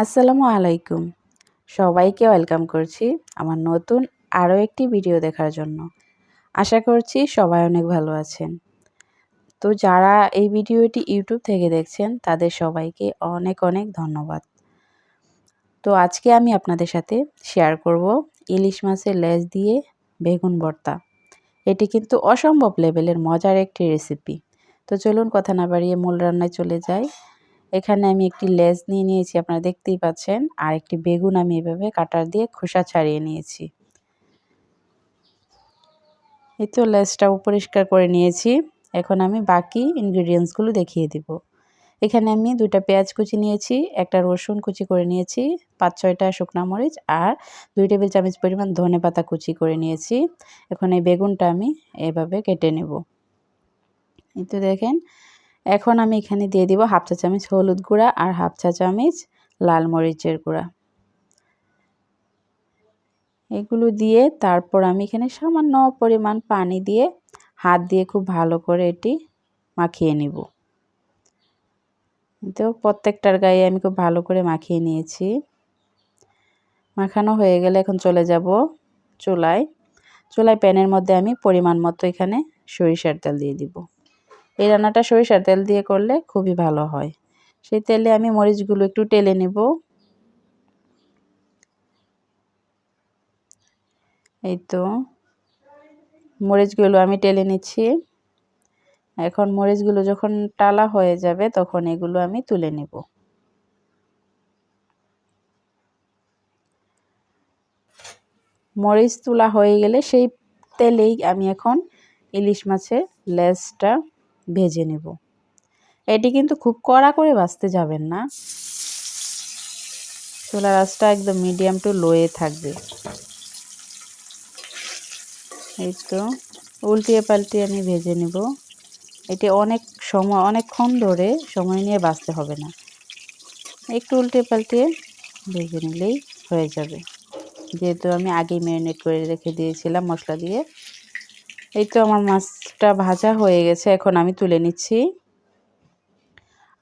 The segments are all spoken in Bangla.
আসসালামু আলাইকুম। সবাইকে ওয়েলকাম করছি আমার নতুন আরও একটি ভিডিও দেখার জন্য। আশা করছি সবাই অনেক ভালো আছেন। তো যারা এই ভিডিওটি ইউটিউব থেকে দেখছেন তাদের সবাইকে অনেক অনেক ধন্যবাদ। তো আজকে আমি আপনাদের সাথে শেয়ার করব ইলিশ মাছের লেজ দিয়ে বেগুন ভর্তা। এটি কিন্তু অসম্ভব লেভেলের মজার একটি রেসিপি। তো চলুন কথা না বাড়িয়ে মূল রান্নায় চলে যাই। এখানে আমি একটি লেজ নিয়ে নিয়েছি, আপনারা দেখতেই পাচ্ছেন, আর একটি বেগুন আমি এভাবে কাটার দিয়ে খোসা ছাড়িয়ে নিয়েছি। এই তো লেজটাও পরিষ্কার করে নিয়েছি। এখন আমি বাকি ইনগ্রিডিয়েন্টসগুলো দেখিয়ে দিব। এখানে আমি 2টা পেঁয়াজ কুচি নিয়েছি, একটা রসুন কুচি করে নিয়েছি, 5-6টা শুকনা মরিচ আর 2 টেবিল চামচ পরিমাণ ধনেপাতা কুচি করে নিয়েছি। এখন এই বেগুনটা আমি এভাবে কেটে নেব। এই তো দেখেন, এখন আমি এখানে দিয়ে দিব 1/2 চা চামচ হলুদ গুঁড়া আর 1/2 চা চামচ লাল মরিচের গুঁড়া। এগুলো দিয়ে তারপর আমি এখানে সামান্য পরিমাণ পানি দিয়ে হাত দিয়ে খুব ভালো করে এটি মাখিয়ে নিব। তো প্রত্যেকটার গায়ে আমি খুব ভালো করে মাখিয়ে নিয়েছি। মাখানো হয়ে গেলে এখন চলে যাব চুলায়। প্যানের মধ্যে আমি পরিমাণ মতো এখানে সরিষার তেল দিয়ে দিব। এই রান্নাটা সরিষার তেল দিয়ে করলে খুবই ভালো হয়। সেই তেলে আমি মরিচগুলো একটু টেলে নেব। এই তো মরিচগুলো আমি টেলে নিচ্ছি। এখন মরিচগুলো যখন টালা হয়ে যাবে তখন এগুলো আমি তুলে নেব। মরিচ তোলা হয়ে গেলে সেই তেলেই আমি এখন ইলিশ মাছের লেজটা ভেজে নেব। এটি কিন্তু খুব কড়া করে ভাজতে যাবেন না, চুলার আঁচটা একদম মিডিয়াম টু লোয়ে থাকবে। এই তো উল্টিয়ে পাল্টিয়ে আমি ভেজে নেব। এটি অনেকক্ষণ ধরে সময় নিয়ে ভাজতে হবে না, একটু উল্টিয়ে পাল্টিয়ে ভেজে নিলেই হয়ে যাবে, যেহেতু আমি আগেই ম্যারিনেট করে রেখে দিয়েছিলাম মশলা দিয়ে। এই তো আমার মাছটা ভাজা হয়ে গেছে, এখন আমি তুলে নিচ্ছি।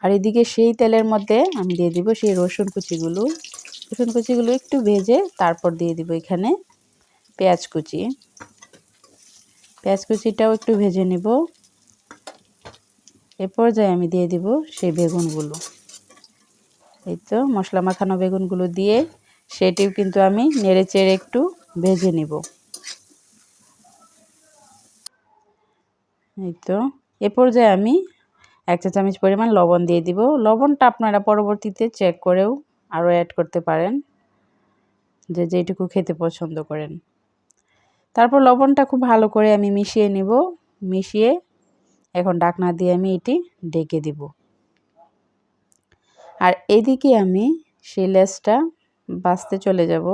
আর এদিকে সেই তেলের মধ্যে আমি দিয়ে দিব সেই রসুন কুচিগুলো একটু ভেজে তারপর দিয়ে দিব এখানে পেঁয়াজ কুচিটাও একটু ভেজে নেব। এ পর্যায়ে আমি দিয়ে দিব সেই বেগুনগুলো। এই তো মশলা মাখানো বেগুনগুলো দিয়ে সেটিও কিন্তু আমি নেড়ে চেড়ে একটু ভেজে নিব। এই তো এ পর্যায়ে আমি 1 চা চামচ পরিমাণ লবণ দিয়ে দিব। লবণটা আপনারা পরবর্তীতে চেক করেও আরও অ্যাড করতে পারেন, যে যেটুকু খেতে পছন্দ করেন। তারপর লবণটা খুব ভালো করে আমি মিশিয়ে নিব। মিশিয়ে এখন ঢাকনা দিয়ে আমি এটি ঢেকে দিব। আর এদিকে আমি সেই লেজটা ভাজতে চলে যাব।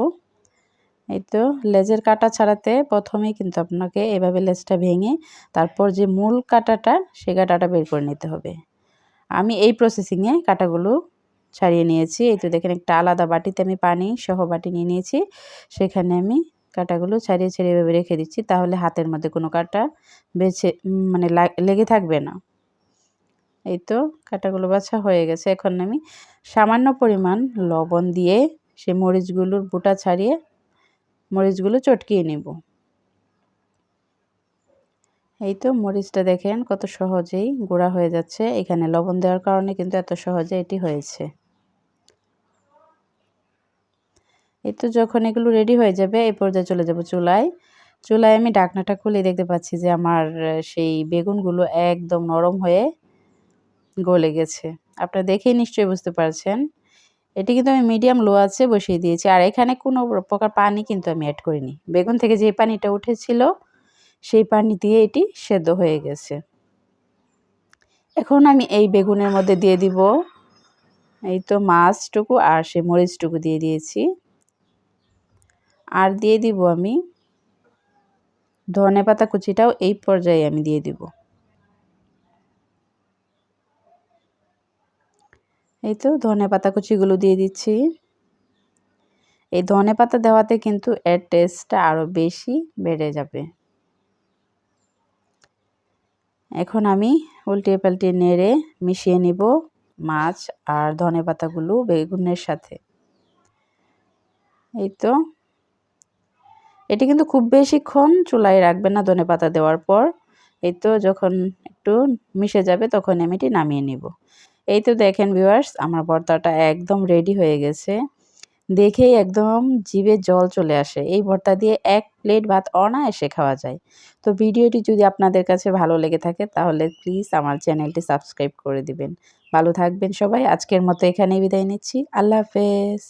এই তো লেজের কাটা ছাড়াতে প্রথমেই কিন্তু আপনাকে এভাবে লেজটা ভেঙে তারপর যে মূল কাটাটা সেই কাটাটা বের করে নিতে হবে। আমি এই প্রসেসিংয়ে কাটাগুলো ছাড়িয়ে নিয়েছি। এই তো দেখেন একটা আলাদা বাটিতে আমি পানি সহ বাটি নিয়ে নিয়েছি, সেখানে আমি কাটাগুলো ছাড়িয়ে ছাড়িয়ে এভাবে রেখে দিচ্ছি, তাহলে হাতের মধ্যে কোনো কাটা মানে লেগে থাকবে না। এই তো কাটাগুলো বাছা হয়ে গেছে। এখন আমি সামান্য পরিমাণ লবণ দিয়ে সেই মরিচগুলোর বোটা ছাড়িয়ে মরিচগুলো চটকিয়ে নেব। এই তো মরিচটা দেখেন কত সহজেই গুঁড়া হয়ে যাচ্ছে। এখানে লবণ দেওয়ার কারণে কিন্তু এত সহজে এটি হয়েছে। এই তো যখন এগুলো রেডি হয়ে যাবে এই পর্যায়ে চলে যাব চুলায় আমি ঢাকনাটা খুলে দেখতে পাচ্ছি যে আমার সেই বেগুনগুলো একদম নরম হয়ে গলে গেছে। আপনারা দেখেই নিশ্চয়ই বুঝতে পারছেন। এটি কিন্তু আমি মিডিয়াম লো আছে বসিয়ে দিয়েছি, আর এখানে কোনো প্রকার পানি কিন্তু আমি অ্যাড করিনি। বেগুন থেকে যে পানিটা উঠেছিল সেই পানি দিয়ে এটি সেদ্ধ হয়ে গেছে। এখন আমি এই বেগুনের মধ্যে দিয়ে দিব এই তো মাছটুকু আর সেই মরিচটুকু দিয়ে দিয়েছি। আর দিয়ে দিব আমি ধনেপাতা কুচিটাও এই পর্যায়ে আমি দিয়ে দিব। এই তো ধনেপাতা কুচিগুলো দিয়ে দিচ্ছি। এই ধনেপাতা দেওয়াতে কিন্তু এর টেস্টটা আরও বেশি বেড়ে যাবে। এখন আমি উল্টিয়ে পাল্টিয়ে নেড়ে মিশিয়ে নিব মাছ আর ধনেপাতাগুলো বেগুনের সাথে। এই তো এটি কিন্তু খুব বেশিক্ষণ চুলায় রাখবেন না ধনেপাতা দেওয়ার পর। এই তো যখন একটু মিশে যাবে তখন আমি এটি নামিয়ে নিব। এই তো দেখেন ভিউয়ার্স আমার ভর্তাটা একদম রেডি হয়ে গেছে। দেখেই একদম জিভে জল চলে আসে। এই ভর্তা দিয়ে ১ প্লেট ভাত অনায়াসে খাওয়া যায়। তো ভিডিওটি যদি আপনাদের কাছে ভালো লেগে থাকে তাহলে প্লিজ আমার চ্যানেলটি সাবস্ক্রাইব করে দিবেন। ভালো থাকবেন সবাই। আজকের মতো এখানেই বিদায় নিচ্ছি। আল্লাহ হাফেজ।